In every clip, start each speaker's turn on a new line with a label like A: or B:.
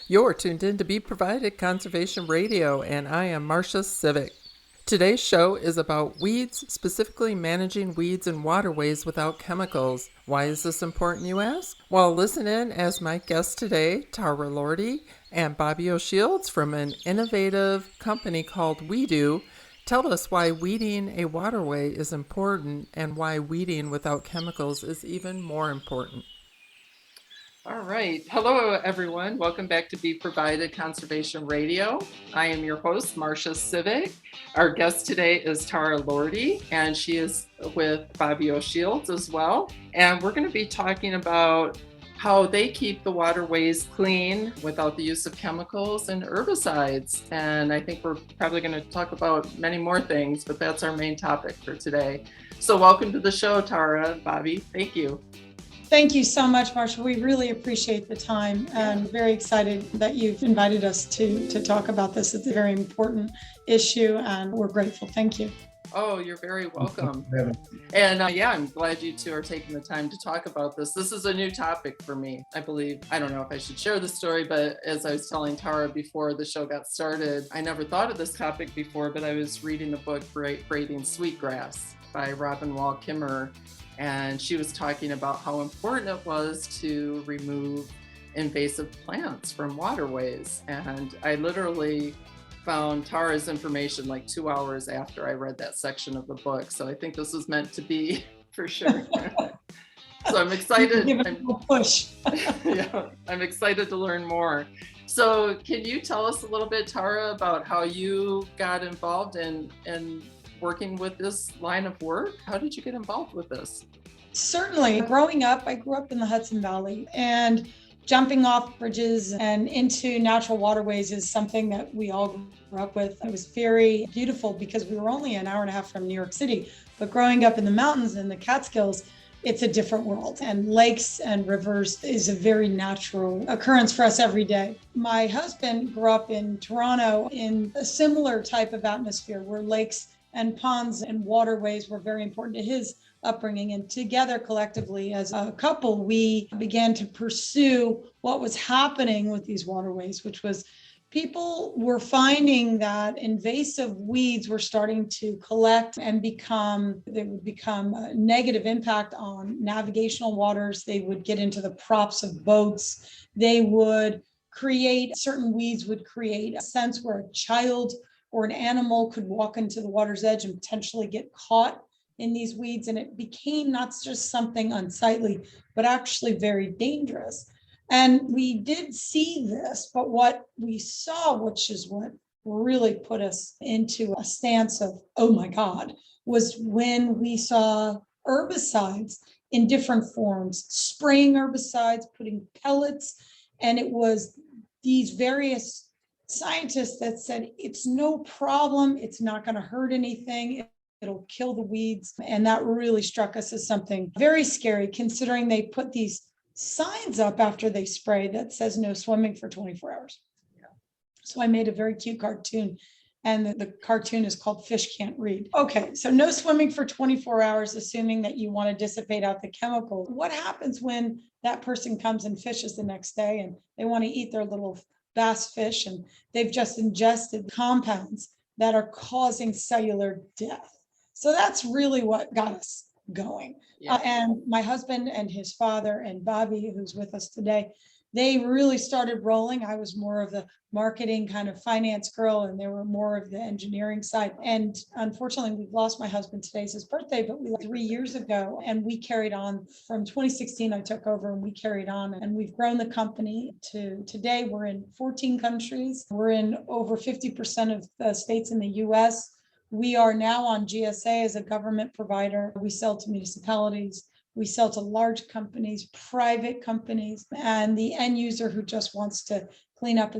A: You're tuned in to Be Provided Conservation Radio, and I am Marcia Civic. Today's show is about weeds, specifically managing weeds in waterways without chemicals. Why is this important, you ask? Well, listen in as my guests today, Tara Lordi and Bobby O'Shields from an innovative company called WeeDoo, tell us why weeding a waterway is important and why weeding without chemicals is even more important. All right. Hello, everyone. Welcome back to Be Provided Conservation Radio. I am your host, Marcia Civic. Our guest today is Tara Lordi, and she is with Bobby O'Shields as well. And we're going to be talking about how they keep the waterways clean without the use of chemicals and herbicides. And I think we're probably going to talk about many more things, but that's our main topic for today. So welcome to the show, Tara, Bobby. Thank you.
B: Thank you so much, Marcia. We really appreciate the time and very excited that you've invited us to talk about this. It's a very important issue and we're grateful. Thank you.
A: Oh, you're very welcome. And I'm glad you two are taking the time to talk about this. This is a new topic for me, I believe. I don't know if I should share the story, but as I was telling Tara before the show got started, I never thought of this topic before, but I was reading the book Braiding Sweetgrass by Robin Wall Kimmerer. And she was talking about how important it was to remove invasive plants from waterways. And I literally found Tara's information like 2 hours after I read that section of the book. So I think this was meant to be for sure. So I'm excited.
B: Give it a push.
A: I'm excited to learn more. So can you tell us a little bit, Tara, about how you got involved in working with this line of work? How did you get involved with this?
B: Certainly. Growing up, I grew up in the Hudson Valley, and jumping off bridges and into natural waterways is something that we all grew up with. It was very beautiful because we were only an hour and a half from New York City, but growing up in the mountains in the Catskills, it's a different world, and lakes and rivers is a very natural occurrence for us every day. My husband grew up in Toronto in a similar type of atmosphere where lakes and ponds and waterways were very important to his upbringing. And together, collectively, as a couple, we began to pursue what was happening with these waterways, which was people were finding that invasive weeds were starting to collect and they would become a negative impact on navigational waters. They would get into the props of boats. They would certain weeds would create a sense where a child or an animal could walk into the water's edge and potentially get caught in these weeds. And it became not just something unsightly, but actually very dangerous. And we did see this, but what we saw, which is what really put us into a stance of, oh my God, was when we saw herbicides in different forms, spraying herbicides, putting pellets, and it was these various scientists that said, it's no problem, it's not going to hurt anything, it'll kill the weeds. And that really struck us as something very scary, considering they put these signs up after they spray that says no swimming for 24 hours. Yeah. So I made a very cute cartoon, and the cartoon is called Fish Can't Read. Okay, so no swimming for 24 hours, assuming that you want to dissipate out the chemicals. What happens when that person comes and fishes the next day and they want to eat their little bass fish and they've just ingested compounds that are causing cellular death? So that's really what got us going. Yeah. And my husband and his father and Bobby, who's with us today, they really started rolling. I was more of the marketing kind of finance girl, and they were more of the engineering side. And unfortunately, we've lost my husband. Today's his birthday, but we 3 years ago, and we carried on from 2016. I took over and we carried on, and we've grown the company to today. We're in 14 countries. We're in over 50% of the states in the US. We are now on GSA as a government provider. We sell to municipalities. We sell to large companies, private companies, and the end user who just wants to clean up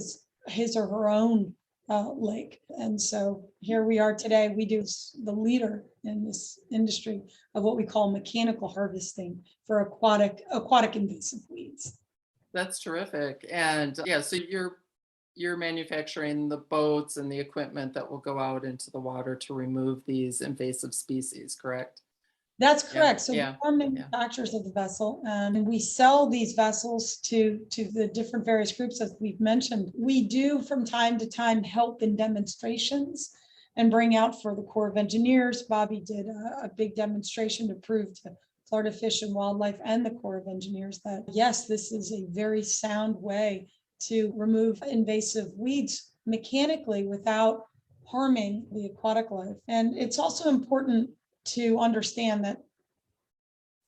B: his or her own lake. And so here we are today. WeeDoo is the leader in this industry of what we call mechanical harvesting for aquatic invasive weeds.
A: That's terrific. And so you're manufacturing the boats and the equipment that will go out into the water to remove these invasive species, correct?
B: That's
A: Yeah,
B: correct. So we
A: yeah,
B: are
A: yeah.
B: manufacturers of the vessel, and we sell these vessels to the different various groups as we've mentioned. We do from time to time help in demonstrations and bring out for the Corps of Engineers. Bobby did a big demonstration to prove to Florida Fish and Wildlife and the Corps of Engineers that yes, this is a very sound way to remove invasive weeds mechanically without harming the aquatic life. And it's also important to understand that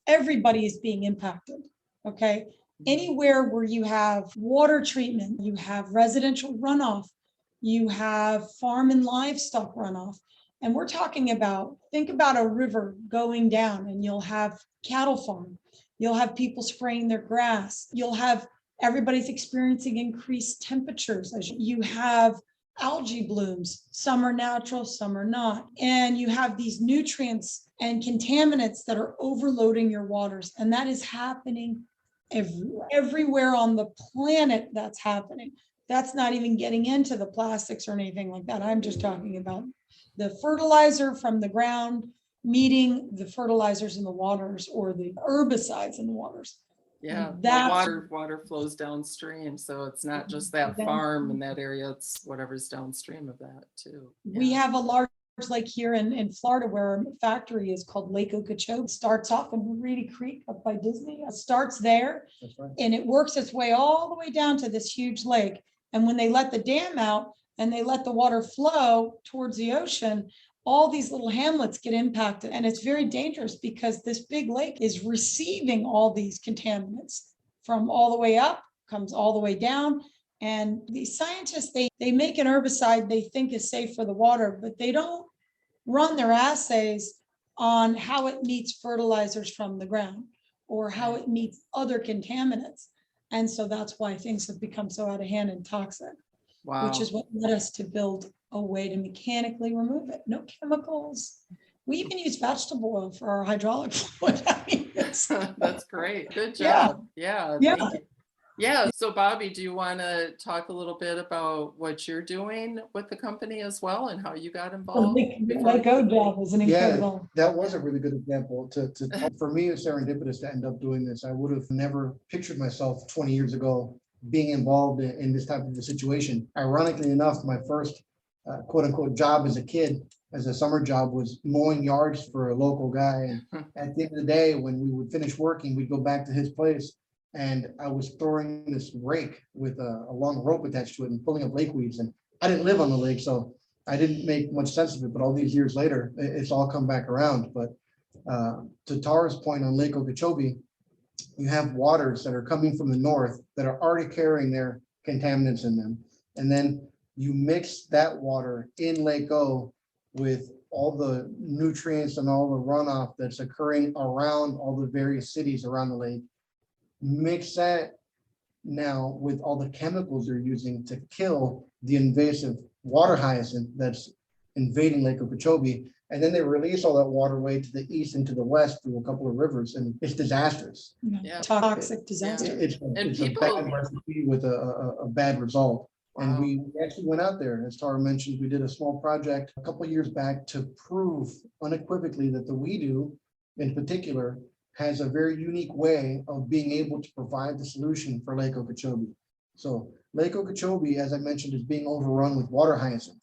B: everybody is being impacted. Okay. Anywhere where you have water treatment, you have residential runoff, you have farm and livestock runoff. And we're talking about, think about a river going down and you'll have cattle farm, you'll have people spraying their grass, you'll have everybody's experiencing increased temperatures as you have algae blooms. Some are natural, some are not. And you have these nutrients and contaminants that are overloading your waters. And that is happening everywhere on the planet. That's happening. That's not even getting into the plastics or anything like that. I'm just talking about the fertilizer from the ground meeting the fertilizers in the waters or the herbicides in the waters.
A: Yeah,
B: That's
A: water flows downstream, so it's not just that farm in that area, it's whatever's downstream of that too.
B: We have a large lake here in Florida where our factory is called Lake Okeechobee. It starts off in Reedy Creek up by Disney. It starts there. That's right. And it works its way all the way down to this huge lake. And when they let the dam out and they let the water flow towards the ocean, all these little hamlets get impacted. And it's very dangerous because this big lake is receiving all these contaminants from all the way up, comes all the way down. And these scientists, they make an herbicide they think is safe for the water, but they don't run their assays on how it meets fertilizers from the ground or how it meets other contaminants. And so that's why things have become so out of hand and toxic. Wow. Which is what led us to build a way to mechanically remove it. No chemicals. We even use vegetable oil for our hydraulic fluid. I mean,
A: that's great. Good job. Yeah.
B: Yeah.
A: Thank you. Yeah. So Bobby, do you want to talk a little bit about what you're doing with the company as well and how you got involved?
B: Let go job was an incredible.
C: Yeah, that was a really good example. For me, it's serendipitous to end up doing this. I would have never pictured myself 20 years ago being involved in this type of a situation. Ironically enough, my first quote unquote job as a kid, as a summer job, was mowing yards for a local guy. And at the end of the day, when we would finish working, we'd go back to his place. And I was throwing this rake with a long rope attached to it and pulling up lake weeds. And I didn't live on the lake, so I didn't make much sense of it. But all these years later, it's all come back around. But to Tara's point on Lake Okeechobee, you have waters that are coming from the north that are already carrying their contaminants in them. And then you mix that water in Lake O with all the nutrients and all the runoff that's occurring around all the various cities around the lake. Mix that now with all the chemicals they're using to kill the invasive water hyacinth that's invading Lake Okeechobee. And then they release all that waterway to the east and to the west through a couple of rivers, and it's disastrous.
B: Yeah. Toxic disaster.
C: It's a bad recipe with a bad result. Wow. And we actually went out there, as Tara mentioned, we did a small project a couple of years back to prove unequivocally that the WeeDoo in particular has a very unique way of being able to provide the solution for Lake Okeechobee. So Lake Okeechobee, as I mentioned, is being overrun with water hyacinth.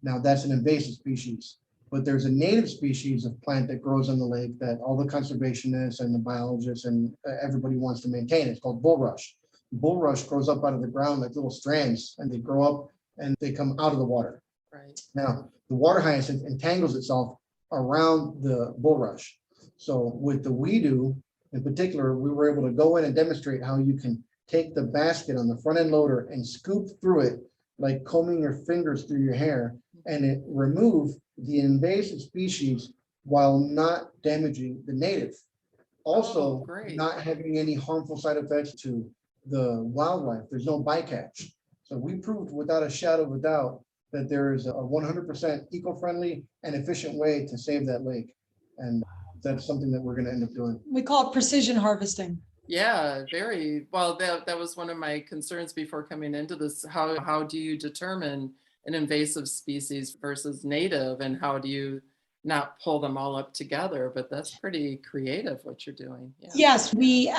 C: Now that's an invasive species, but there's a native species of plant that grows on the lake that all the conservationists and the biologists and everybody wants to maintain. It's called bulrush. Bulrush grows up out of the ground like little strands, and they grow up and they come out of the water.
A: Right.
C: Now the water hyacinth entangles itself around the bulrush. So with the WeeDoo in particular, we were able to go in and demonstrate how you can take the basket on the front end loader and scoop through it like combing your fingers through your hair, and it remove the invasive species while not damaging the native. Also, not having any harmful side effects to the wildlife. There's no bycatch. So we proved without a shadow of a doubt that there is a 100% eco-friendly and efficient way to save that lake. And that's something that we're going to end up doing.
B: We call it precision harvesting.
A: Yeah, very well. That was one of my concerns before coming into this. How do you determine an invasive species versus native, and how do you not pull them all up together, but that's pretty creative what you're doing. Yeah.
B: Yes, we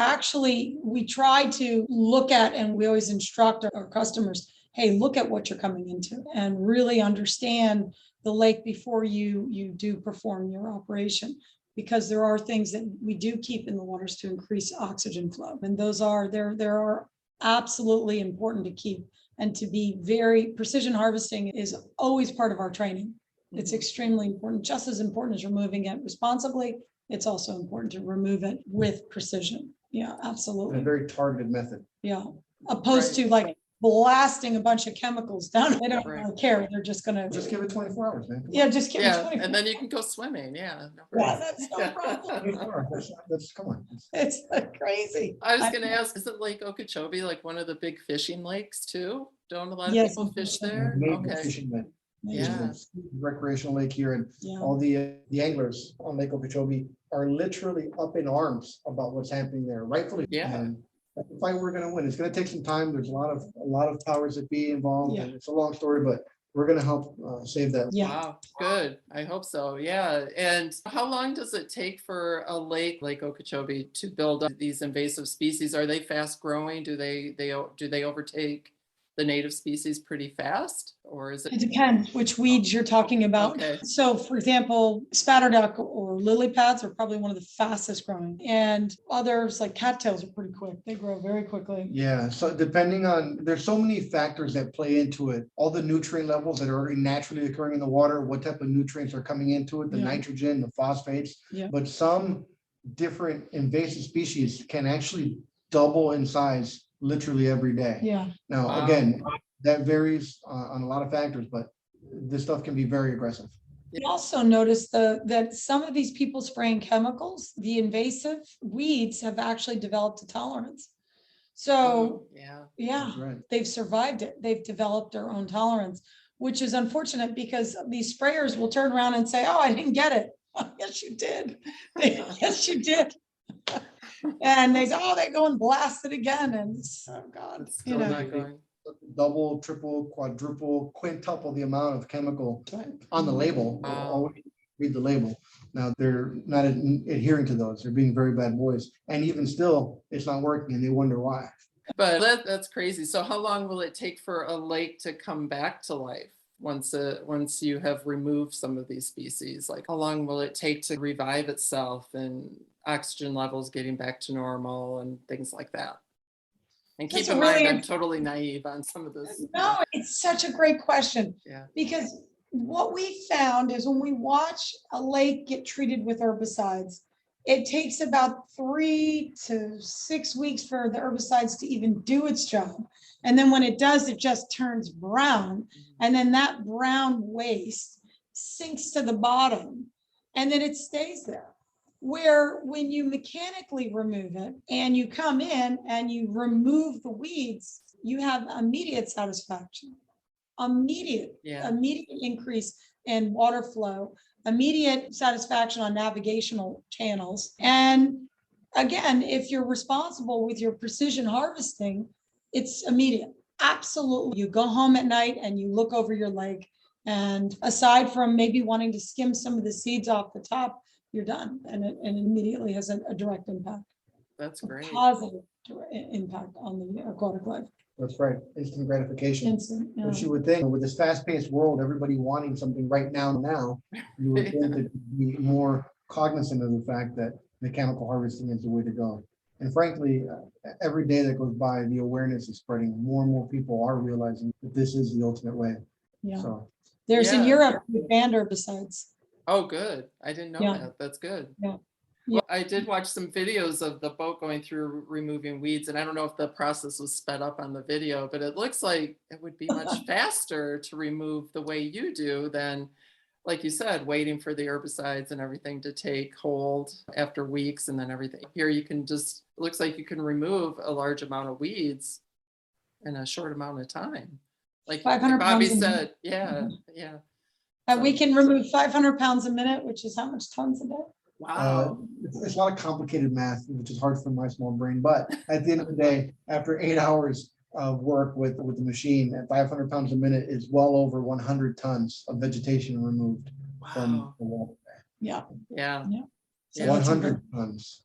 B: try to look at, and we always instruct our customers, hey, look at what you're coming into and really understand the lake before you do perform your operation, because there are things that we do keep in the waters to increase oxygen flow, and those are there are absolutely important to keep, and to be very precision harvesting is always part of our training. It's extremely important, just as important as removing it responsibly. It's also important to remove it with precision. Yeah,
C: In
B: absolutely.
C: a very targeted method.
B: Yeah, opposed to like blasting a bunch of chemicals down. They don't
A: Right.
B: really care. They're just gonna
C: Just give it 24 hours, man.
B: yeah, just give it
A: Yeah,
B: 20.
A: and then you can go swimming. Yeah, no
B: Yeah,
A: problem.
B: that's no problem.
C: 24 hours. Come on.
B: It's crazy.
A: I was going to ask, isn't Lake Okeechobee like one of the big fishing lakes too? Don't a lot of
B: Yes,
A: people fish
B: unfortunately.
A: there?
C: Major
A: Okay.
C: fishing lake.
A: Yeah.
C: It's a recreational lake here, and
B: Yeah.
C: all the anglers on Lake Okeechobee are literally up in arms about what's happening there, rightfully.
A: Yeah.
C: And that's the fight we're going to win. It's going to take some time. There's a lot of powers that be involved,
B: Yeah.
C: and it's a long story, but we're going to help save that.
B: Yeah.
A: Wow, good. I hope so. Yeah. And how long does it take for a lake like Okeechobee to build up these invasive species? Are they fast growing? Do they overtake the native species pretty fast, or is
B: It
A: it?
B: depends which weeds you're talking about.
A: Okay.
B: So for example, spatterduck or lily pads are probably one of the fastest growing, and others like cattails are pretty quick. They grow very quickly.
C: Yeah, so depending on, there's so many factors that play into it. All the nutrient levels that are already naturally occurring in the water, what type of nutrients are coming into it, the
B: Yeah.
C: nitrogen, the phosphates.
B: Yeah.
C: But some different invasive species can actually double in size literally every day.
B: Yeah.
C: Now,
A: Wow.
C: again, that varies on a lot of factors, but this stuff can be very aggressive.
B: We also noticed that some of these people spraying chemicals, the invasive weeds have actually developed a tolerance. So
A: Yeah.
B: yeah,
C: That's right.
B: they've survived it. They've developed their own tolerance, which is unfortunate because these sprayers will turn around and say, oh, I didn't get it. Yes, you did. Yes, you did. And they go, oh, they go and blast it again. And oh God,
A: It's
B: you
A: still
B: know.
A: not going.
C: Double, triple, quadruple, quintuple the amount of chemical
B: Right.
C: on the label.
A: Wow.
C: Always read the label. Now, they're not adhering to those. They're being very bad boys. And even still, it's not working and they wonder why.
A: But that's crazy. So how long will it take for a lake to come back to life once you have removed some of these species? Like how long will it take to revive itself and oxygen levels getting back to normal and things like that? And keep
B: That's
A: in
B: a
A: mind,
B: really
A: I'm totally naive on some of this.
B: No, it's such a great question.
A: Yeah.
B: Because what we found is when we watch a lake get treated with herbicides, it takes about 3 to 6 weeks for the herbicides to even do its job. And then when it does, it just turns brown. And then that brown waste sinks to the bottom and then it stays there. Where when you mechanically remove it and you come in and you remove the weeds, you have immediate satisfaction, immediate increase in water flow, immediate satisfaction on navigational channels. And again, if you're responsible with your precision harvesting, it's immediate. Absolutely. You go home at night and you look over your lake, and aside from maybe wanting to skim some of the seeds off the top, you're done, and it immediately has a direct impact.
A: That's great.
B: Positive impact on the aquatic life.
C: That's right. Instant gratification.
B: Instant, yeah.
C: Which you would think with this fast-paced world, everybody wanting something right now, you would think to be more cognizant of the fact that mechanical harvesting is the way to go. And frankly, every day that goes by, the awareness is spreading. More and more people are realizing that this is the ultimate way.
B: Yeah.
C: So
B: There's in
A: Yeah.
B: Europe, we banned herbicides.
A: Oh, good. I didn't know
B: Yeah.
A: that. That's good.
B: Yeah.
A: Well, I did watch some videos of the boat going through removing weeds, and I don't know if the process was sped up on the video, but it looks like it would be much faster to remove the way you do than, like you said, waiting for the herbicides and everything to take hold after weeks and then everything. Here you can just, it looks like you can remove a large amount of weeds in a short amount of time. Like
B: 500
A: Bobby
B: pounds a
A: said,
B: minute.
A: yeah, yeah.
B: And we can remove 500 pounds a minute, which is how much tons a day?
A: Wow.
C: it's a lot of complicated math, which is hard for my small brain. But at the end of the day, after 8 hours of work with the machine, at 500 pounds a minute is well over 100 tons of vegetation removed from
A: Wow.
C: the water.
B: Yeah.
A: Yeah.
B: Yeah. So
A: Yeah.
B: that's a
C: 100 tons.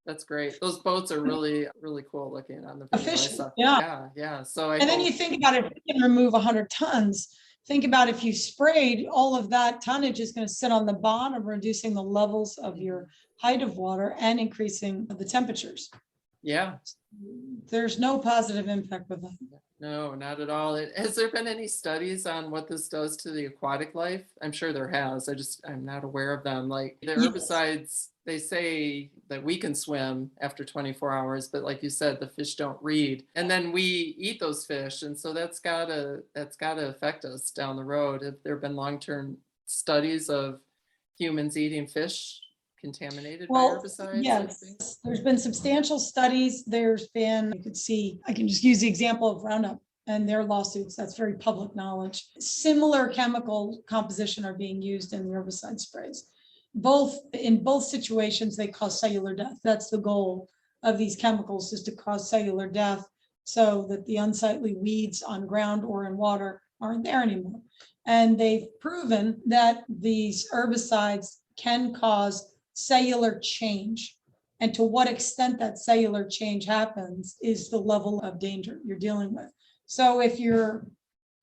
A: That's great. Those boats are really, really cool looking on the video I
B: efficient.
A: saw.
B: Yeah.
A: Yeah, yeah. So I
B: And then you
A: hope,
B: think about it, if you can remove 100 tons, think about if you sprayed, all of that tonnage is going to sit on the bottom, reducing the levels of your height of water and increasing the temperatures.
A: yeah,
B: There's no positive impact with that.
A: no, not at all. Has there been any studies on what this does to the aquatic life? I'm sure there has. I'm not aware of them. Like the
B: Yes.
A: herbicides, they say that we can swim after 24 hours, but like you said, the fish don't read. And then we eat those fish. And so that's gotta affect us down the road. Have there been long-term studies of humans eating fish contaminated by
B: Well,
A: herbicides?
B: yes, there's been substantial studies. There's been, you could see, I can just use the example of Roundup and their lawsuits. That's very public knowledge. Similar chemical composition are being used in the herbicide sprays. In both situations, they cause cellular death. That's the goal of these chemicals, is to cause cellular death so that the unsightly weeds on ground or in water aren't there anymore. And they've proven that these herbicides can cause cellular change. And to what extent that cellular change happens is the level of danger you're dealing with. So if you're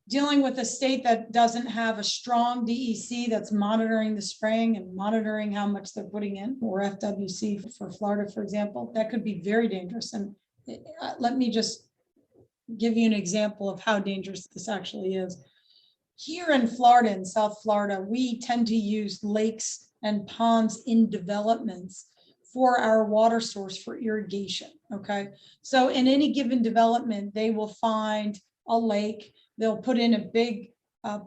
B: dealing with a state that doesn't have a strong DEC that's monitoring the spraying and monitoring how much they're putting in, or FWC for Florida, for example, that could be very dangerous. And let me just give you an example of how dangerous this actually is. Here in Florida, in South Florida, we tend to use lakes and ponds in developments for our water source for irrigation. Okay. So in any given development, they will find a lake, they'll put in a big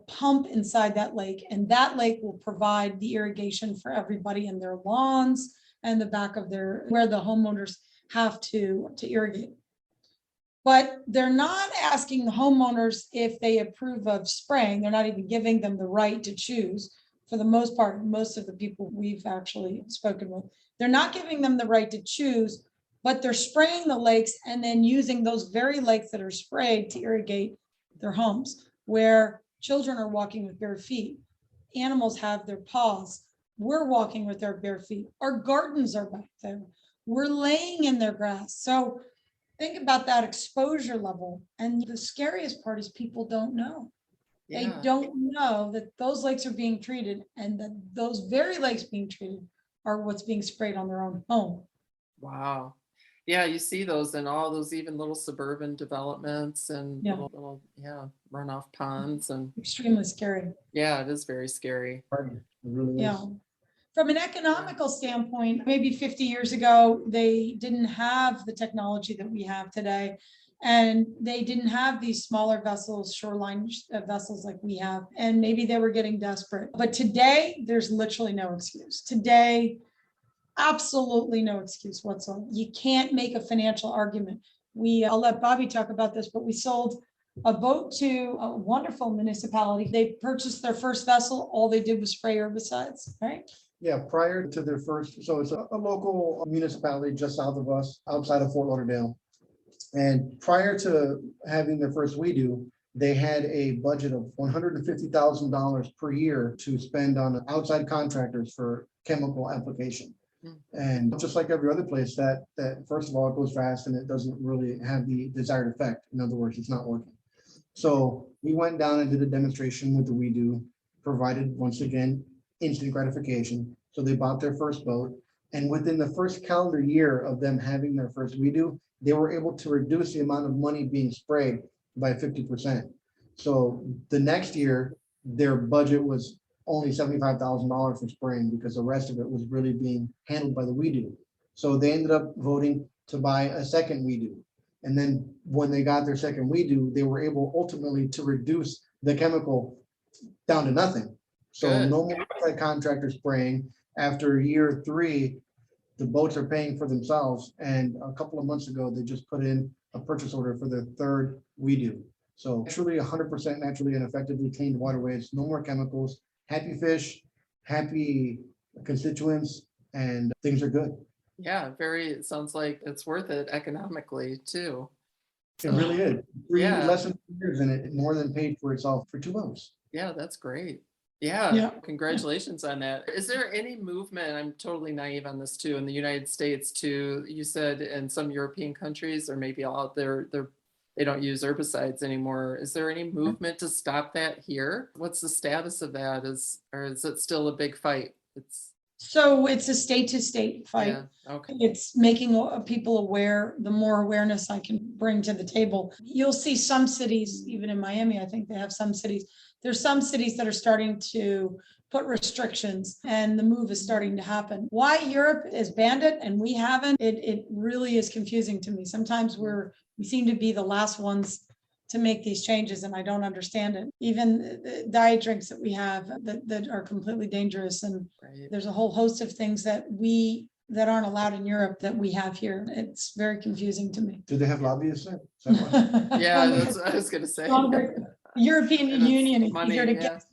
B: pump inside that lake, and that lake will provide the irrigation for everybody in their lawns and the back of where the homeowners have to irrigate. But they're not asking the homeowners if they approve of spraying. They're not even giving them the right to choose. For the most part, most of the people we've actually spoken with, they're not giving them the right to choose, but they're spraying the lakes and then using those very lakes that are sprayed to irrigate their homes, where children are walking with bare feet. Animals have their paws. We're walking with our bare feet. Our gardens are back there. We're laying in their grass. So think about that exposure level. And the scariest part is people don't know. They
A: Yeah.
B: don't know that those lakes are being treated, and that those very lakes being treated are what's being sprayed on their own home.
A: Wow. Yeah, you see those in all those even little suburban developments and
B: Yeah.
A: little runoff ponds. And
B: Extremely scary.
A: yeah, it is very scary.
C: It really is.
B: Yeah. From an economical standpoint, maybe 50 years ago, they didn't have the technology that we have today. And they didn't have these smaller vessels, shoreline vessels like we have. And maybe they were getting desperate. But today, there's literally no excuse. Today, absolutely no excuse whatsoever. You can't make a financial argument. I'll let Bobby talk about this, but we sold a boat to a wonderful municipality. They purchased their first vessel. All they did was spray herbicides, right?
C: Yeah, prior to their first, so it's a local municipality just south of us, outside of Fort Lauderdale. And prior to having their first WeeDoo, they had a budget of $150,000 per year to spend on outside contractors for chemical application. And just like every other place, that first of all, it goes fast and it doesn't really have the desired effect. In other words, it's not working. So we went down and did a demonstration with the WeeDoo, provided, once again, instant gratification. So they bought their first boat, and within the first calendar year of them having their first WeeDoo, they were able to reduce the amount of money being sprayed by 50%. So the next year, their budget was only $75,000 for spraying, because the rest of it was really being handled by the WeeDoo. So they ended up voting to buy a second WeeDoo. And then when they got their second WeeDoo, they were able ultimately to reduce the chemical down to nothing. So
A: Good.
C: no more outside contractor spraying. After year 3, the boats are paying for themselves. And a couple of months ago, they just put in a purchase order for their third WeeDoo. So truly 100% naturally and effectively cleaned waterways, no more chemicals, happy fish, happy constituents, and things are good.
A: Yeah, it sounds like it's worth it economically too.
C: It really is.
A: Yeah.
C: Less than 2 years and it more than paid for itself for 2 months.
A: Yeah, that's great. Yeah, congratulations on that. Is there any movement, I'm totally naive on this too, in the United States to, you said in some European countries or maybe all out there, they don't use herbicides anymore. Is there any movement to stop that here? What's the status of that? Or is it still a big fight?
B: So it's a state to state fight.
A: Yeah, okay.
B: It's making people aware. The more awareness I can bring to the table, you'll see some cities, even in Miami, I think they have some cities. There's some cities that are starting to put restrictions, and the move is starting to happen. Why Europe has banned it and we haven't, it really is confusing to me. Sometimes we seem to be the last ones to make these changes, and I don't understand it. Even the diet drinks that we have that are completely dangerous, and
A: Right.
B: there's a whole host of things that aren't allowed in Europe that we have here. It's very confusing to me.
C: Do they have lobbyists there? Is that why?
A: Yeah, that's what I was gonna say.
B: European
A: And it's
B: Union is
A: money,
B: easier to
A: yeah.
B: get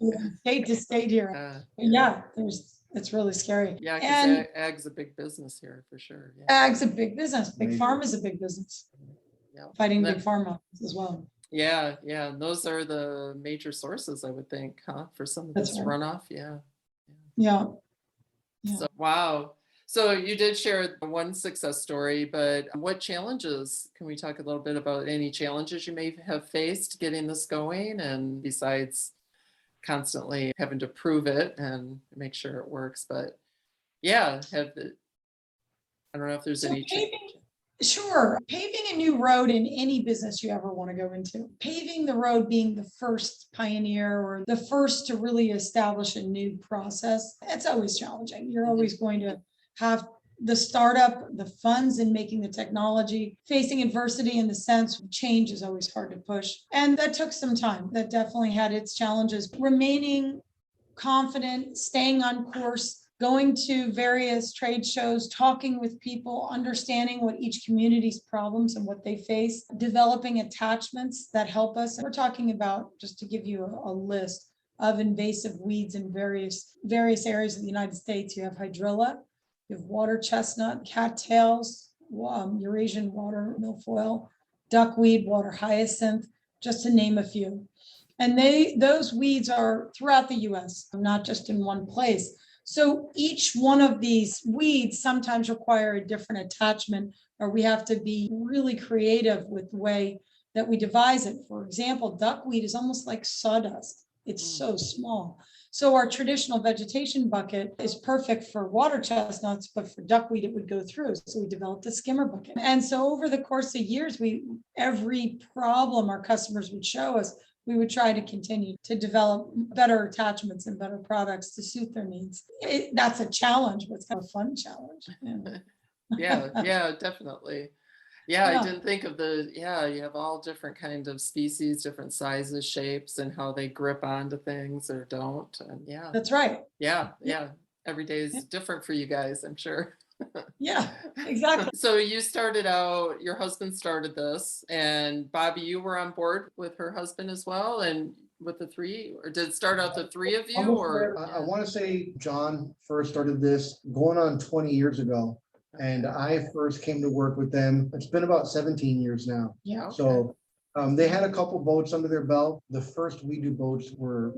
B: state to state here. But yeah, it's really scary.
A: Yeah,
B: And
A: because ag's a big business here for sure. Yeah.
B: ag's a big business. Big
C: Major.
B: pharma is a big business.
A: Yeah.
B: Fighting
A: That-
B: big pharma as well.
A: Yeah, yeah. And those are the major sources, I would think, huh? For some of
B: That's
A: this
B: right.
A: runoff. Yeah.
B: Yeah. Yeah.
A: So, wow. So you did share one success story, but what challenges, can we talk a little bit about any challenges you may have faced getting this going? And besides constantly having to prove it and make sure it works, but yeah, I don't know if there's
B: So
A: any
B: paving, sure. Paving a new road in any business you ever want to go into. Paving the road being the first pioneer or the first to really establish a new process, it's always challenging. You're always going to have the startup, the funds in making the technology, facing adversity in the sense of change is always hard to push. And that took some time. That definitely had its challenges. Remaining confident, staying on course, going to various trade shows, talking with people, understanding what each community's problems and what they face, developing attachments that help us. We're talking about, just to give you a list of invasive weeds in various areas of the United States. You have hydrilla, you have water chestnut, cattails, Eurasian water milfoil, duckweed, water hyacinth, just to name a few. And those weeds are throughout the US, not just in one place. So each one of these weeds sometimes require a different attachment, or we have to be really creative with the way that we devise it. For example, duckweed is almost like sawdust. It's so small. So our traditional vegetation bucket is perfect for water chestnuts, but for duckweed, it would go through. So we developed a skimmer bucket. And so over the course of years, every problem our customers would show us, we would try to continue to develop better attachments and better products to suit their needs. That's a challenge, but it's kind of a fun challenge.
A: Yeah, definitely. Yeah,
B: Yeah.
A: I didn't think of you have all different kinds of species, different sizes, shapes, and how they grip onto things or don't. And yeah,
B: That's right.
A: yeah. Every day is different for you guys, I'm sure.
B: Yeah, exactly.
A: So you started out, your husband started this, and Bobby, you were on board with her husband as well, and with the three, or did it start out the three of you, or?
C: I want to say John first started this going on 20 years ago. And I first came to work with them. It's been about 17 years now.
B: Yeah.
C: So they had a couple boats under their belt. The first WeeDoo boats were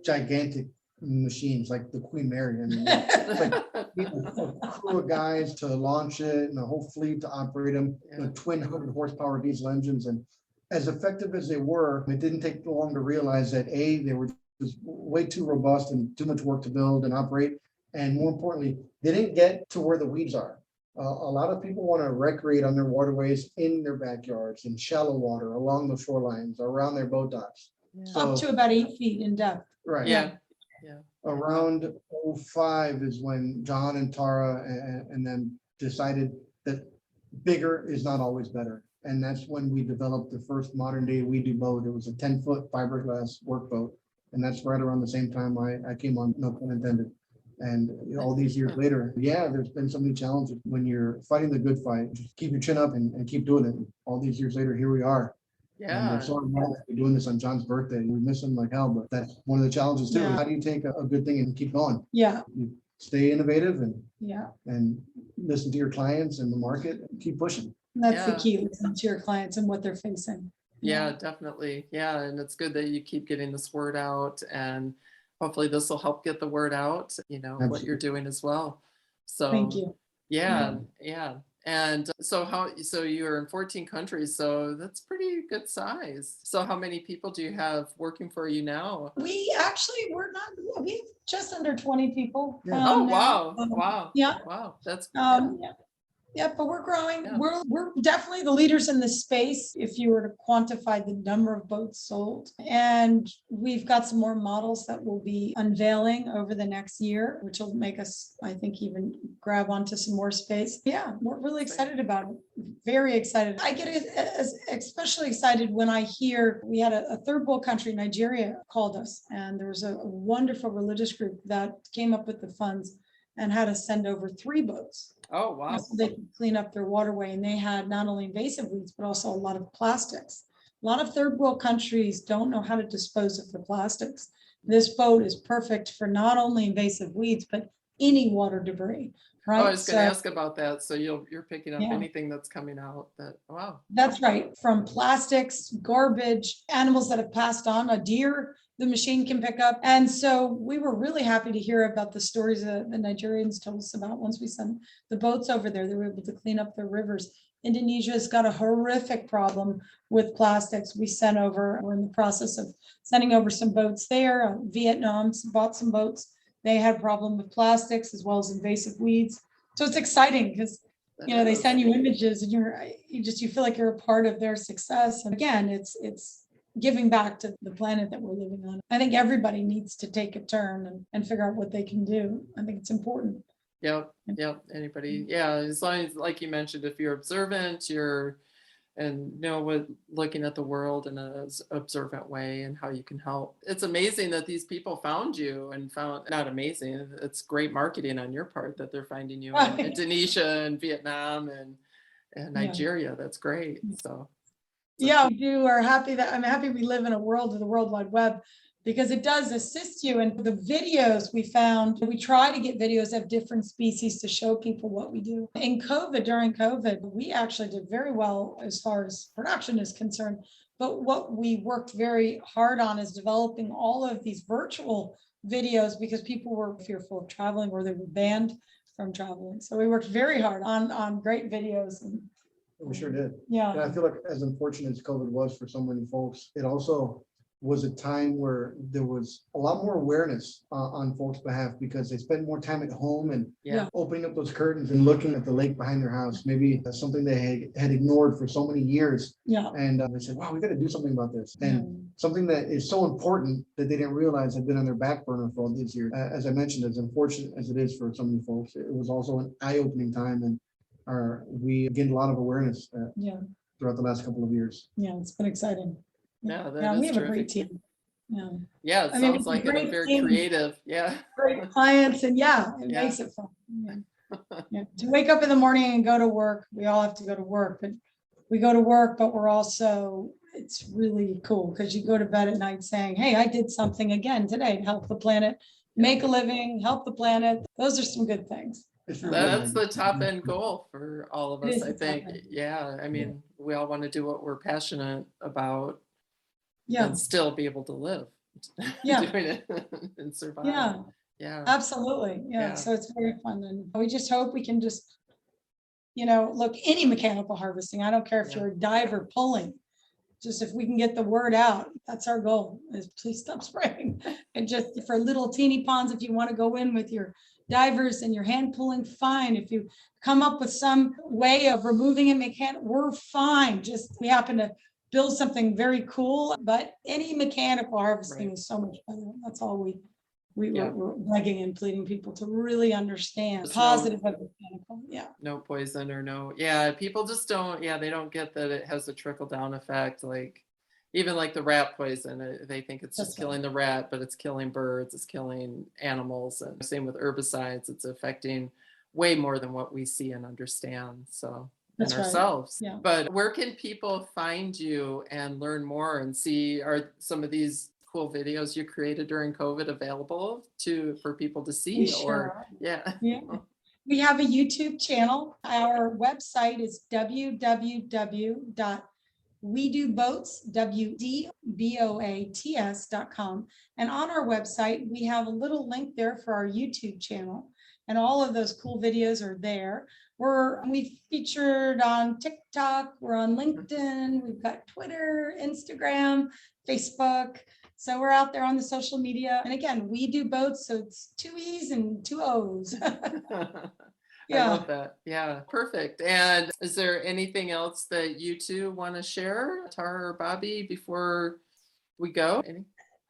C: gigantic machines like the Queen Mary. I mean, it's like a crew of guys to launch it and a whole fleet to operate them, twin 100 horsepower diesel engines. And as effective as they were, it didn't take long to realize that they were just way too robust and too much work to build and operate. And more importantly, they didn't get to where the weeds are. A lot of people want to recreate on their waterways in their backyards, in shallow water, along the shorelines, around their boat docks.
B: Up to about 8 feet in depth.
C: Right.
A: Yeah.
C: Around 05 is when John and Tara and then decided that bigger is not always better. And that's when we developed the first modern day WeeDoo boat. It was a 10-foot fiberglass workboat. And that's right around the same time I came on, no pun intended. And all these years later, there's been so many challenges. When you're fighting the good fight, just keep your chin up and keep doing it. All these years later, here we are. And we're so involved. We're doing this on John's birthday. We miss him like hell, but that's one of the challenges too.
B: Yeah.
C: How do you take a good thing and keep going?
B: Yeah.
C: You stay innovative
B: Yeah.
C: and listen to your clients and the market and keep pushing.
B: That's the key. Listen to your clients and what they're facing.
A: Yeah, definitely. Yeah, and it's good that you keep getting this word out, and hopefully this will help get the word out, what you're
C: Absolutely.
A: doing as well.
B: Thank
A: So
B: you.
A: yeah,
B: Yeah.
A: yeah. And so you're in 14 countries, so that's pretty good size. So how many people do you have working for you now?
B: We're not, we have just under 20 people
C: Yeah.
A: Oh,
B: now.
A: wow. Wow.
B: Yeah.
A: Wow. That's, yeah.
B: Yeah. Yeah, but we're growing.
A: Yeah.
B: We're definitely the leaders in this space if you were to quantify the number of boats sold. And we've got some more models that we'll be unveiling over the next year, which will make us, I think, even grab onto some more space. Yeah, we're really excited about it. Very excited. I get especially excited when I hear we had a third world country, Nigeria, called us, and there was a wonderful religious group that came up with the funds and had us send over 3 boats.
A: Oh, wow.
B: So they could clean up their waterway, and they had not only invasive weeds, but also a lot of plastics. A lot of third world countries don't know how to dispose of the plastics. This boat is perfect for not only invasive weeds, but any water debris,
A: Oh,
B: right?
A: I was going to ask about that. So you're picking up
B: Yeah.
A: anything that's coming out that, wow.
B: That's right. From plastics, garbage, animals that have passed on, a deer, the machine can pick up. And so we were really happy to hear about the stories that the Nigerians told us about. Once we sent the boats over there, they were able to clean up their rivers. Indonesia's got a horrific problem with plastics. We're in the process of sending over some boats there. Vietnam bought some boats. They had a problem with plastics as well as invasive weeds. So it's exciting because they send you images and you feel like you're a part of their success. And again, it's giving back to the planet that we're living on. I think everybody needs to take a turn and figure out what they can do. I think it's important.
A: Yep. Anybody. Yeah. As long as, like you mentioned, if you're observant, and what looking at the world in an observant way and how you can help. It's amazing that these people found you and not amazing. It's great marketing on your part that they're finding you in Indonesia and Vietnam and Nigeria. That's great. So
B: yeah, I'm happy we live in a world of the World Wide Web, because it does assist you. And the videos we try to get videos of different species to show people what we do. During COVID, we actually did very well as far as production is concerned. But what we worked very hard on is developing all of these virtual videos, because people were fearful of traveling or they were banned from traveling. So we worked very hard on great videos. And
C: We sure did.
B: yeah.
C: And I feel like as unfortunate as COVID was for so many folks, it also was a time where there was a lot more awareness on folks' behalf, because they spend more time at home and opening up those curtains and looking at the lake behind their house. Maybe that's something they had ignored for so many years.
B: Yeah.
C: And they said, wow, we got to do something about this. And something that is so important that they didn't realize had been on their back burner for all these years. As I mentioned, as unfortunate as it is for so many folks, it was also an eye-opening time. And we gained a lot of awareness throughout the last couple of years.
B: Yeah, it's been exciting.
A: Yeah,
B: we have a great team.
A: Yeah, it sounds like it. I'm very creative. Yeah.
B: Great clients, and it makes it fun. To wake up in the morning and go to work. We all have to go to work, but we go to work, but it's really cool because you go to bed at night saying, hey, I did something again today to help the planet, make a living, help the planet. Those are some good things.
A: That's the top end goal for all of us, I think. Yeah. I mean, we all want to do what we're passionate about and still be able to live doing it and survive. Yeah.
B: Absolutely. Yeah. So it's very fun. And we just hope we can just, look, any mechanical harvesting. I don't care if you're a diver pulling, just if we can get the word out, that's our goal, is please stop spraying. And just for little teeny ponds, if you want to go in with your divers and your hand pulling, fine. If you come up with some way of removing it we're fine. Just we happen to build something very cool, but any mechanical harvesting is so much better. That's all we're begging and pleading people to really understand. Positive of mechanical.
A: No poison or people just don't, they don't get that it has a trickle down effect. Like even like the rat poison, they think it's just killing the rat, but it's killing birds, it's killing animals. And same with herbicides, it's affecting way more than what we see and understand. So and ourselves. But where can people find you and learn more and see, are some of these cool videos you created during COVID available for people to see?
B: Sure. We have a YouTube channel. Our website is www.equestrian, WeeDoo Boats, WDBOATS.com. And on our website, we have a little link there for our YouTube channel. And all of those cool videos are there. We featured on TikTok, we're on LinkedIn, we've got Twitter, Instagram, Facebook. So we're out there on the social media. And again, WeeDoo Boats, so it's 2 E's and 2 O's.
A: I love that. Yeah, perfect. And is there anything else that you two want to share, Tara or Bobby, before we go?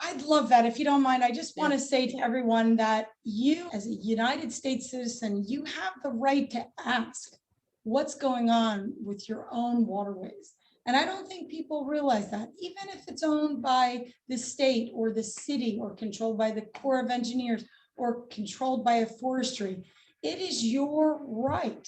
B: I'd love that. If you don't mind, I just want to say to everyone that you, as a United States citizen, you have the right to ask what's going on with your own waterways. And I don't think people realize that, even if it's owned by the state or the city or controlled by the Corps of Engineers or controlled by a forestry, it is your right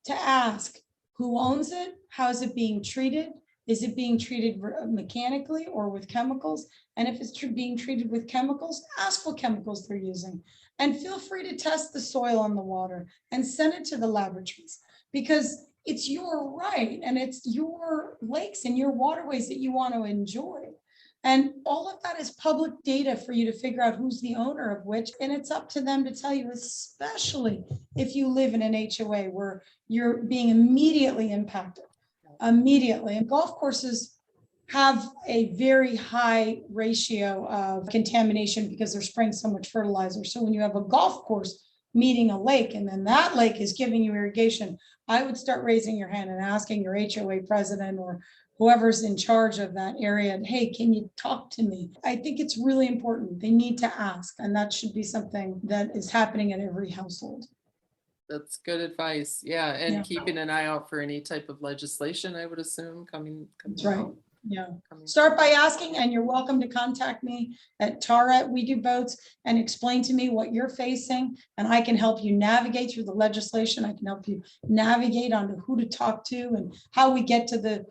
B: to ask who owns it, how is it being treated, is it being treated mechanically or with chemicals? And if it's being treated with chemicals, ask what chemicals they're using. And feel free to test the soil and the water and send it to the laboratories, because it's your right and it's your lakes and your waterways that you want to enjoy. And all of that is public data for you to figure out who's the owner of which. And it's up to them to tell you, especially if you live in an HOA where you're being immediately impacted. Immediately. And golf courses have a very high ratio of contamination because they're spraying so much fertilizer. So when you have a golf course meeting a lake and then that lake is giving you irrigation, I would start raising your hand and asking your HOA president or whoever's in charge of that area, and hey, can you talk to me? I think it's really important. They need to ask, and that should be something that is happening in every household.
A: That's good advice. Yeah. And keeping an eye out for any type of legislation, I would assume, coming
B: That's right.
A: out.
B: Yeah. Start by asking, and you're welcome to contact me at Tara at WeeDoo Boats and explain to me what you're facing, and I can help you navigate through the legislation. I can help you navigate onto who to talk to and how we get to the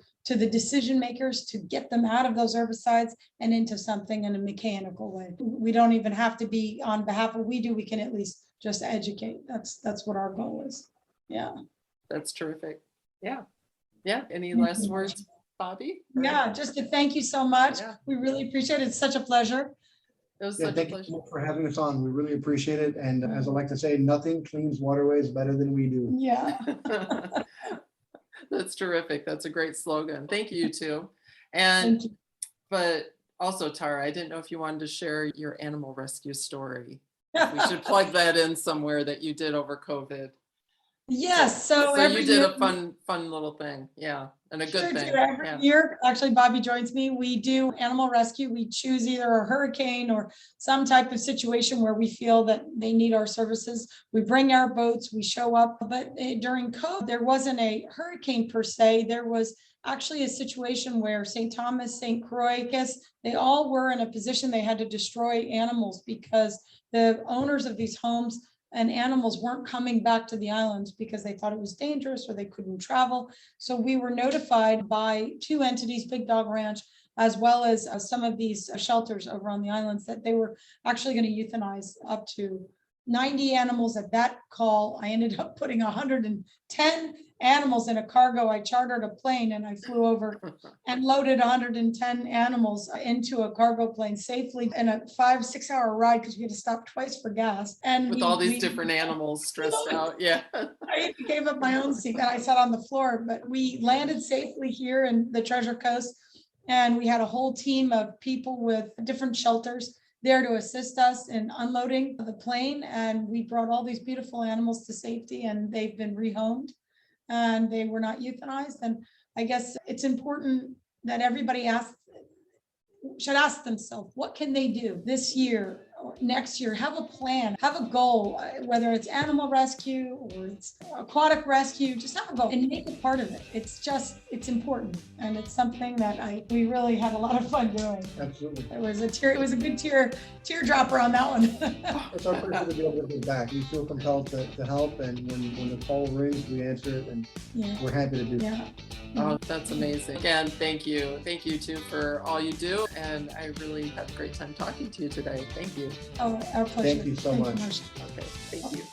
B: decision makers to get them out of those herbicides and into something in a mechanical way. We don't even have to be on behalf of WeeDoo. We can at least just educate. That's what our goal is. Yeah.
A: That's terrific. Yeah. Yeah. Any last words, Bobby?
B: Yeah, just to thank you so much. Yeah. We really appreciate it. It's such a pleasure.
A: It was such a pleasure.
C: Thank you for having us on. We really appreciate it. And as I like to say, nothing cleans waterways better than we do.
B: Yeah.
A: That's terrific. That's a great slogan. Thank you too. And but also, Tara, I didn't know if you wanted to share your animal rescue story. We should plug that in somewhere that you did over COVID.
B: Yes. So
A: you did a fun little thing. Yeah. And a good thing.
B: Every year, actually, Bobby joins me. We do animal rescue. We choose either a hurricane or some type of situation where we feel that they need our services. We bring our boats, we show up. But during COVID, there wasn't a hurricane per se. There was actually a situation where St. Thomas, St. Croix, they all were in a position they had to destroy animals because the owners of these homes and animals weren't coming back to the islands because they thought it was dangerous or they couldn't travel. So we were notified by 2 entities, Big Dog Ranch, as well as some of these shelters over on the islands, that they were actually going to euthanize up to 90 animals. At that call, I ended up putting 110 animals in a cargo. I chartered a plane and I flew over and loaded 110 animals into a cargo plane safely in a 5-6 hour ride because we had to stop twice for gas. And
A: with all these different animals stressed out. Yeah.
B: I gave up my own seat and I sat on the floor, but we landed safely here in the Treasure Coast. And we had a whole team of people with different shelters there to assist us in unloading the plane. And we brought all these beautiful animals to safety, and they've been rehomed and they were not euthanized. And I guess it's important that everybody should ask themselves, what can they do this year or next year? Have a plan, have a goal, whether it's animal rescue or it's aquatic rescue, just have a goal and make it part of it. It's important. And it's something that we really had a lot of fun doing.
C: Absolutely.
B: It was a good teardropper on that one.
C: It's our pleasure to be able to give back. We feel compelled to help, and when the call rings, we answer it, and we're happy to do that.
A: Oh, that's amazing. Again, thank you. Thank you too for all you do. And I really had a great time talking to you today. Thank you.
B: Oh, our pleasure.
C: Thank you so much.
A: Okay, thank you.